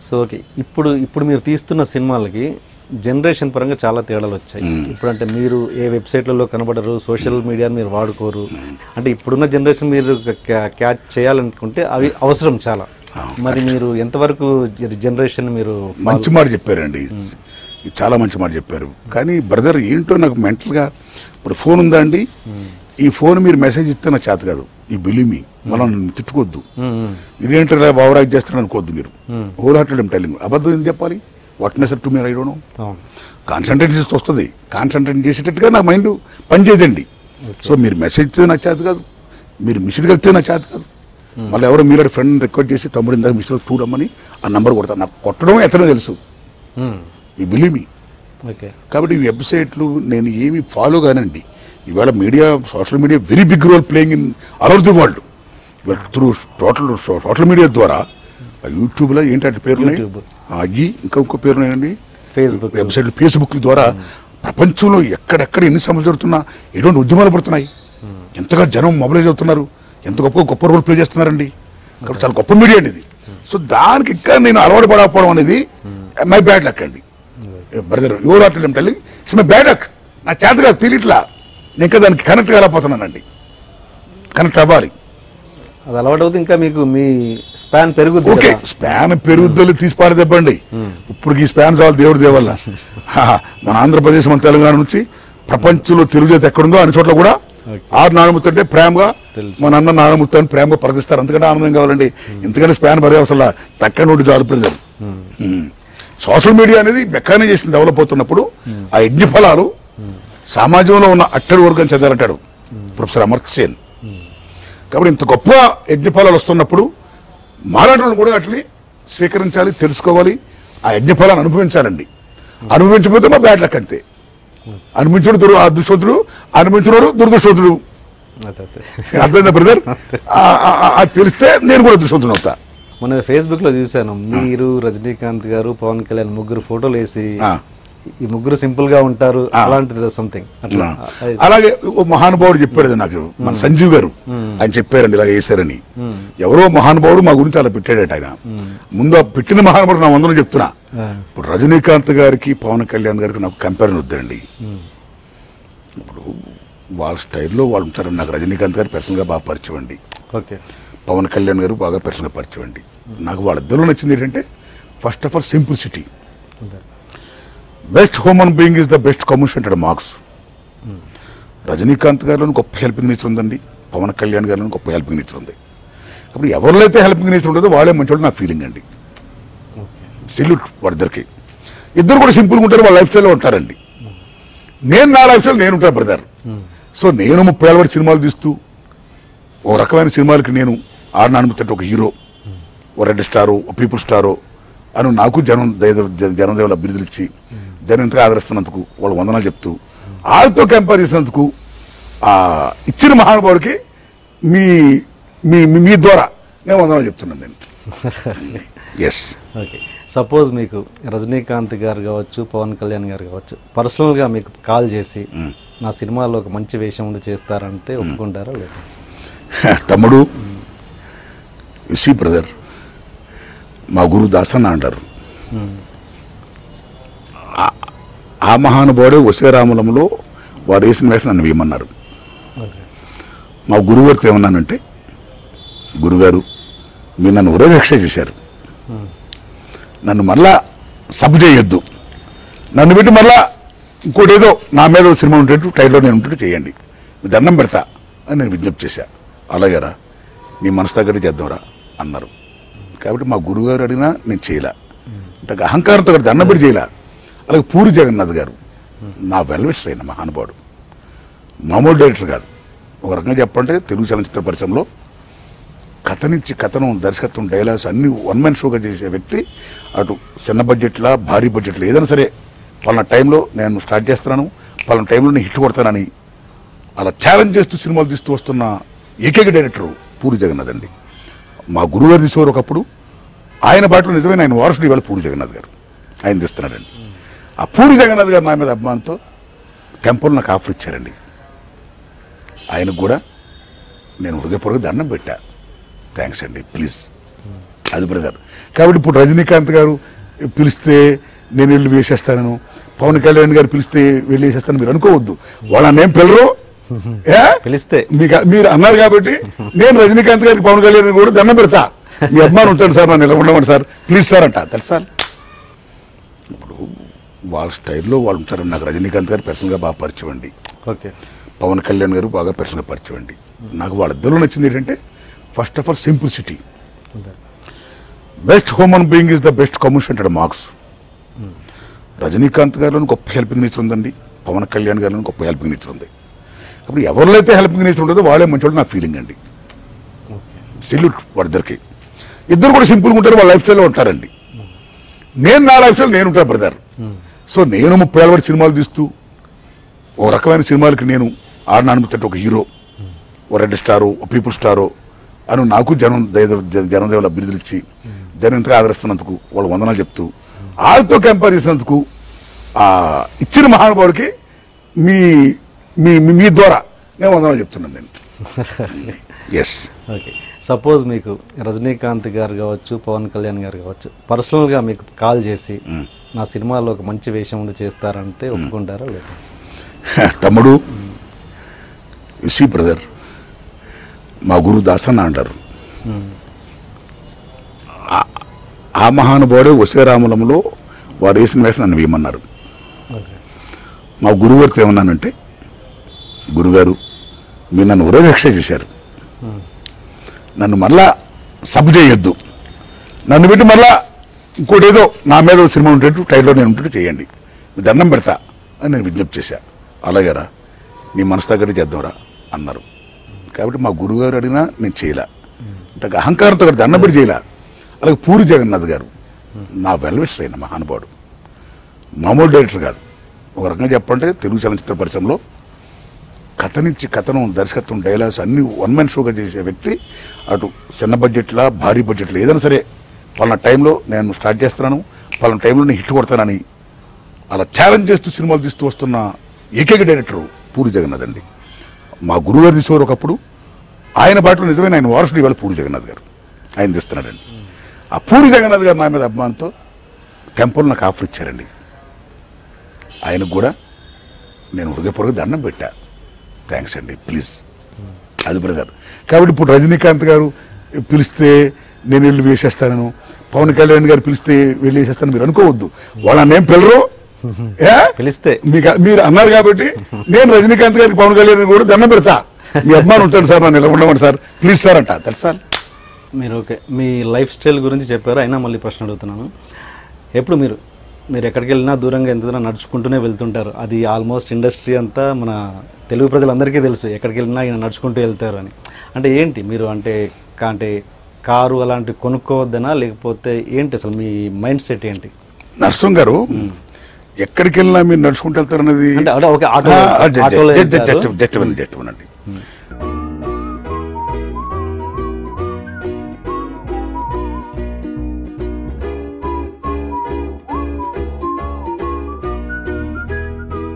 So okay, ఇప్పుడు మీరు తీస్తున్న సినిమాలకి జనరేషన్ పరంగా చాలా తేడాలు వచ్చాయి. ఇప్పుడు అంటే మీరు ఏ వెబ్సైట్లలో కనబడరు, సోషల్ మీడియాని మీరు వాడుకోరు. అంటే ఇప్పుడున్న జనరేషన్ మీరు క్యాచ్ చేయాలనుకుంటే అవి అవసరం చాలా. మరి మీరు ఎంతవరకు జనరేషన్ మీరు మంచి మాట చెప్పారండి, చాలా మంచి మాట చెప్పారు. కానీ బ్రదర్ ఏంటో నాకు మెంటల్గా ఇప్పుడు ఫోన్ ఉందా అండి, ఈ ఫోన్ మీరు మెసేజ్ ఇస్తే నాకు చేత కాదు. ఈ బిలీమి మనం తిట్టుకోవద్దు, ఇదేంటి బావరాజ్ చేస్తారని అనుకోవద్దు. మీరు హోల్ హార్టెడ్ ఏం టెల్లింగ్, అబద్ధం ఏం చెప్పాలి, వాట్ నెసర్ టు మీరు ఐ డోంట్ నో. కాన్సన్ట్రేట్ చేస్తే వస్తుంది, కాన్సన్ట్రేట్ చేసేటట్టుగా నా మైండ్ పనిచేయదండి. సో మీరు మెసేజ్ ఇస్తే నాకు చేత కాదు, మీరు మిషన్ కలిస్తే నాకు చేత కాదు. మళ్ళీ ఎవరో మీరు ఫ్రెండ్ రిక్వెస్ట్ చేసి తమ్ముడు ఇందాక మిషన్ చూడమని ఆ నెంబర్ కొడతాను. నాకు కొట్టడం ఎతనో తెలుసు, ఈ బిలీమి. కాబట్టి ఈ వెబ్సైట్లు నేను ఏమి ఫాలో కానండి. ఇవాళ media, social media very big role playing in all over the world. Through social media ద్వారా యూట్యూబ్లో ఏంటంటే పేరున్నాయి, అవి ఇంకో పేరున్నాయండి, ఫేస్బుక్ వెబ్సైట్లు, ఫేస్బుక్ ద్వారా ప్రపంచంలో ఎక్కడెక్కడ ఎన్ని సమస్యలు జరుగుతున్నా, ఎటువంటి ఉద్యమాలు పడుతున్నాయి, ఎంతగా జనం మొబైలైజ్ అవుతున్నారు, ఎంత గొప్ప రోల్ ప్లే చేస్తున్నారండి. కాబట్టి చాలా గొప్ప మీడియా అండి ఇది. సో దానికి ఇంకా నేను అలవాటు పడకపోవడం అనేది మై బ్యాడ్ లక్ అండి బ్రదర్. యువర్ ఆర్ట్ ఏం telling it's my bad luck. నా చేత కాదు తెలియట్లా, నేను ఇంకా దానికి కనెక్ట్ కాలేకపోతున్నానండి. కనెక్ట్ అవ్వాలి, అది అలవాటు అవుతుంది. ఇంకా మీకు మీ స్పాన్ పెరుగుద్ది. ఓకే, స్పాన్ పెరుగుదల తీసి పాడదెబ్బండి. ఇప్పుడు ఈ స్పాన్ చాలు దేవుడి దేవల్ల. మన ఆంధ్రప్రదేశ్, మన తెలంగాణ నుంచి ప్రపంచంలో తెలుగు జాతి ఎక్కడుందో అన్ని చోట్ల కూడా ఆరు నానముత్తి అంటే ప్రేమగా మన అన్న నానముత్తి అని ప్రేమగా పలకిస్తారు. అంతకంటే ఆనందం కావాలండి. ఎందుకంటే స్పాన్ పడే అసలు తక్కువ నోటి చాలు ప్రజలు. సోషల్ మీడియా అనేది మెకానైజేషన్ డెవలప్ అవుతున్నప్పుడు ఆ యజ్ఞ ఫలాలు సమాజంలో ఉన్న అట్టడి వర్గం చదివారంటాడు ప్రొఫెసర్ అమర్త్య సేన్. కాబట్టి ఇంత గొప్ప యజ్ఞఫలాలు వస్తున్నప్పుడు మారాటలను కూడా వాటిని స్వీకరించాలి, తెలుసుకోవాలి, ఆ యజ్ఞఫలాన్ని అనుభవించాలండి. అనుభవించకపోతే మా బ్యాడ్ లక్ అంతే. అనుభవించుడు అదృష్టవంతుడు, అనుభవించినోడు దురదృష్టవంతుడు. అర్థమైందా బ్రదర్? అది తెలిస్తే నేను కూడా అదృష్టవంతుడు అవుతా. మొన్న ఫేస్బుక్ లో చూశాను, మీరు, రజనీకాంత్ గారు, పవన్ కళ్యాణ్ ముగ్గురు ఫోటోలు వేసి ఈ ముగ్గురు సింపుల్ గా ఉంటారు అలాంటిది సంథింగ్ అట్లా. అలాగే ఓ మహానుభావుడు చెప్పాడు నాకు, మన సంజీవ్ గారు, ఆయన చెప్పారండి ఇలా వేశారని. ఎవరో మహానుభావుడు మా గురించి అలా పెట్టాడట. ఆయన ముందు పెట్టిన మహానుభావుడు నా వందలు చెప్తున్నా. ఇప్పుడు రజనీకాంత్ గారికి, పవన్ కళ్యాణ్ గారికి నాకు కంపారిజన్ వద్దండి. ఇప్పుడు వాళ్ళ స్టైల్లో వాళ్ళు ఉంటారండి. నాకు రజనీకాంత్ గారు పర్సనల్గా బాగా పరిచయం అండి, పవన్ కళ్యాణ్ గారు బాగా పర్సనల్గా పరిచయం అండి. నాకు వాళ్ళిద్దరిలో నచ్చింది ఏంటంటే first of all simplicity. Best human being is the best communist అంటాడు మార్క్స్. రజనీకాంత్ గారిలో గొప్ప హెల్పింగ్ నేచర్ ఉందండి, పవన్ కళ్యాణ్ గారిలో గొప్ప హెల్పింగ్ నేచర్ ఉంది. కాబట్టి ఎవరిలో అయితే హెల్పింగ్ నేచర్ ఉండదో వాళ్ళే మంచోళ్ళు నా ఫీలింగ్ అండి. సెల్యూట్ వాళ్ళిద్దరికి. ఇద్దరు కూడా సింపుల్గా ఉంటారు, వాళ్ళ లైఫ్ స్టైల్లో ఉంటారండి. నేను నా లైఫ్ స్టైల్ నేను ఉంటాను బ్రదర్. సో నేను 30 ఏళ్ళ సినిమాలు తీస్తూ ఓ రకమైన సినిమాలకి నేను ఆడనానుమతి ఒక హీరో, ఓ రెడ్ స్టారో, ఓ పీపుల్ స్టారో అని నాకు జనదేవుల బిరుదులు ఇచ్చి జనం ఇంతగా ఆదరిస్తున్నందుకు వాళ్ళు వందనాలు చెప్తూ వాళ్ళతో కంపేర్ చేసినందుకు ఇచ్చిన మహానుభావుడికి మీ మీ ద్వారా నేను వందనాలు చెప్తున్నాను నేను. ఎస్. ఓకే, సపోజ్ మీకు రజనీకాంత్ గారు కావచ్చు, పవన్ కళ్యాణ్ గారు కావచ్చు, పర్సనల్గా మీకు కాల్ చేసి నా సినిమాలో ఒక మంచి వేషం ఉంది చేస్తారంటే ఒప్పుకుంటారా లేదా? తమ్ముడు, సి బ్రదర్, మా గురు దాసన్న అంటారు, ఆ మహానుభావుడే వసేరాములంలో వారు వేసిన వేషం నన్ను వేయమన్నారు. మా గురుగారితో ఏమన్నానంటే, గురుగారు మీరు నన్ను ఉరవేక్ష చేశారు, నన్ను మళ్ళా సబ్ చేయొద్దు, నన్ను పెట్టి మళ్ళా ఇంకోటి ఏదో నా మీద సినిమా ఉంటేట్టు టైట్లో నేను ఉంటే చేయండి, మీ దండం పెడతా అని నేను విజ్ఞప్తి చేశా. అలాగేరా, నీ మనసు తగ్గట్టు చేద్దాంరా అన్నారు. కాబట్టి మా గురువుగారు అడిగినా నేను చేయలే, అంటే అహంకారంతో దండం పెట్టి చేయలే. అలాగే పూరి జగన్నాథ్ గారు నా వెల్విషర్ అయిన మహానుభావుడు, మామూలు డైరెక్టర్ కాదు. ఒక రకంగా చెప్పాలంటే తెలుగు చలనచిత్ర పరిశ్రమలో కథ నుంచి కథనం, దర్శకత్వం, డైలాగ్స్ అన్ని వన్ మ్యాన్ షోగా చేసే వ్యక్తి. అటు చిన్న బడ్జెట్లా, భారీ బడ్జెట్లో ఏదైనా సరే పలానా టైంలో నేను స్టార్ట్ చేస్తున్నాను, పలానా టైంలో నేను హిట్ కొడతానని అలా ఛాలెంజ్ చేస్తూ సినిమాలు తీస్తూ వస్తున్న ఏకైక డైరెక్టరు పూరి జగన్నాథ్ అండి. మా గురువుగారు తీసేవారు ఒకప్పుడు, ఆయన బాటలో నిజమైన ఆయన వారసుడు ఇవాళ పూరి జగన్నాథ్ గారు, ఆయన తీస్తున్నాడండి. ఆ పూరి జగన్నాథ్ గారు నా మీద అభిమానంతో టెంపుల్ నాకు ఆఫర్ ఇచ్చారండి. ఆయనకు కూడా నేను హృదయపూర్వక దండం పెట్టా. థ్యాంక్స్ అండి, ప్లీజ్. అది బ్రదర్. కాబట్టి ఇప్పుడు రజనీకాంత్ గారు పిలిస్తే నేను వెళ్ళి వేసేస్తాను, పవన్ కళ్యాణ్ గారు పిలిస్తే వెళ్ళి వేసేస్తాను మీరు అనుకోవద్దు. వాళ్ళని ఏం పిల్లరు పిలిస్తే మీరు అన్నారు కాబట్టి నేను రజనీకాంత్ గారికి పవన్ కళ్యాణ్ కూడా దండం పెడతా, మీ అభిమానం ఉంటాను సార్, నన్ను ఇలా ఉండమని సార్ ప్లీజ్ సార్ అంట. తెలుసా ఇప్పుడు వాళ్ళ స్టైల్లో వాళ్ళు ఉంటారు. నాకు రజనీకాంత్ గారు పర్సనల్గా బాగా పరిచయం అండి, ఓకే, పవన్ కళ్యాణ్ గారు బాగా పర్సనల్గా పరిచయం అండి. నాకు వాళ్ళిద్దరిలో నచ్చింది ఏంటంటే first of all simplicity. Best human being is the best communication అంటాడు మార్క్స్. రజనీకాంత్ గారిలో గొప్ప హెల్పింగ్ నేచర్ ఉందండి, పవన్ కళ్యాణ్ గారిలో గొప్ప హెల్పింగ్ నేచర్ ఉంది. కాబట్టి ఎవరిలో అయితే హెల్పింగ్ నేచర్ ఉంటుందో వాళ్ళే మంచి నా ఫీలింగ్ అండి. సెల్యూట్ వాళ్ళిద్దరికి. ఇద్దరు కూడా సింపుల్గా ఉంటారు, వాళ్ళ లైఫ్ స్టైల్లో ఉంటారండి. నేను నా లైఫ్ స్టైల్ నేను ఉంటాను బ్రదర్. సో నేను 30 ఏళ్ళ వరకు సినిమాలు తీస్తూ ఓ రకమైన సినిమాలకి నేను ఆడనానుమతి ఒక హీరో, ఓ రెడ్ స్టారో, ఓ పీపుల్ స్టారో అని నాకు జనదేవుల అభివృద్ధులు ఇచ్చి జనం ఇంతగా ఆదరిస్తున్నందుకు వాళ్ళు వందనాలు చెప్తూ వాళ్ళతో కంపేర్ చేసినందుకు ఇచ్చిన మహానుభావుడికి మీ మీ ద్వారా నేను వందనాలు చెప్తున్నాను నేను. ఎస్. ఓకే, సపోజ్ మీకు రజనీకాంత్ గారు కావచ్చు, పవన్ కళ్యాణ్ గారు కావచ్చు, పర్సనల్గా మీకు కాల్ చేసి నా సినిమాలో ఒక మంచి వేషం ఉంది చేస్తారంటే ఒప్పుకుంటారా లేదా? తమ్ముడు సి బ్రదర్, మా గురు దాసన్న అంటారు, ఆ మహానుభావుడే వశీరాములంలో వారు వేసిన వేషం నన్ను వేయమన్నారు. మా గురుగారితో ఏమన్నానంటే, గురుగారు మీరు నన్ను ఉరవేక్ష చేశారు, నన్ను మళ్ళా సబ్ చేయొద్దు, నన్ను పెట్టి మళ్ళా ఇంకోటి ఏదో నా మీద సినిమా ఉండేట్టు టైట్లో నేను ఉంటే చేయండి, మీ దండం పెడతా అని నేను విజ్ఞప్తి చేశా. అలాగేరా నీ మనసు తగ్గట్టు చేద్దాంరా అన్నారు. కాబట్టి మా గురువుగారు అడిగినా నేను చేయలే, అంటే అహంకారంతో దండం పెట్టి చేయలే. అలాగే పూరి జగన్నాథ్ గారు నా వెల్విషర్ అయిన మహానుభావుడు, మామూలు డైరెక్టర్ కాదు. ఒక రకంగా చెప్పాలంటే తెలుగు చలనచిత్ర పరిశ్రమలో కథనం, దర్శకత్వం, డైలాగ్స్ అన్ని వన్ మ్యాన్ షోగా చేసే వ్యక్తి. అటు చిన్న బడ్జెట్లా భారీ బడ్జెట్లో ఏదైనా సరే పలానా టైంలో నేను స్టార్ట్ చేస్తున్నాను, పలానా టైంలో నేను హిట్ కొడతానని అలా ఛాలెంజ్ చేస్తూ సినిమాలు తీస్తూ వస్తున్న ఏకైక డైరెక్టర్ పూరి జగన్నాథ్ అండి. మా గురువుగారు తీసేవారు ఒకప్పుడు, ఆయన బాటలో నిజమైన ఆయన వారసుడు ఇవాళ పూరి జగన్నాథ్ గారు ఆయన తీస్తున్నాడండి. ఆ పూరి జగన్నాథ్ గారు నా మీద అభిమానంతో టెంపుల్ నాకు ఆఫర్ ఇచ్చారండి. ఆయనకు కూడా నేను హృదయపూర్వక దండం పెట్టా, థ్యాంక్స్ అండి ప్లీజ్. అది బ్రదర్. కాబట్టి ఇప్పుడు రజనీకాంత్ గారు పిలిస్తే నేను వెళ్ళి వేసేస్తాను, పవన్ కళ్యాణ్ గారు పిలిస్తే వెళ్ళి వేసేస్తాను మీరు అనుకోవద్దు. వాళ్ళని ఏం పిల్లరు పిలిస్తే మీరు అన్నారు కాబట్టి నేను రజనీకాంత్ గారికి పవన్ కళ్యాణ్ కూడా దండం పెడతా, మీ అభిమానం ఉంటాను సార్, నన్ను ఇలా ఉండమని సార్ ప్లీజ్ సార్ అంట. తెలుసా మీరు ఓకే, మీ లైఫ్ స్టైల్ గురించి చెప్పారు, అయినా మళ్ళీ ప్రశ్న అడుగుతున్నాను. ఎప్పుడు మీరు ఎక్కడికి వెళ్ళినా దూరంగా ఎంత దూరం నడుచుకుంటూనే వెళ్తుంటారు. అది ఆల్మోస్ట్ ఇండస్ట్రీ అంతా మన తెలుగు ప్రజలందరికీ తెలుసు, ఎక్కడికి వెళ్ళినా ఈయన నడుచుకుంటూ వెళ్తారు అని. అంటే ఏంటి మీరు అంటే కారు అలాంటివి కొనుక్కోవద్దనా, లేకపోతే ఏంటి అసలు మీ మైండ్ సెట్ ఏంటి? నర్సం గారు ఎక్కడికి వెళ్ళినా మీరు నడుచుకుంటూ వెళ్తారన్నది అంటే జస్ట్ అండి.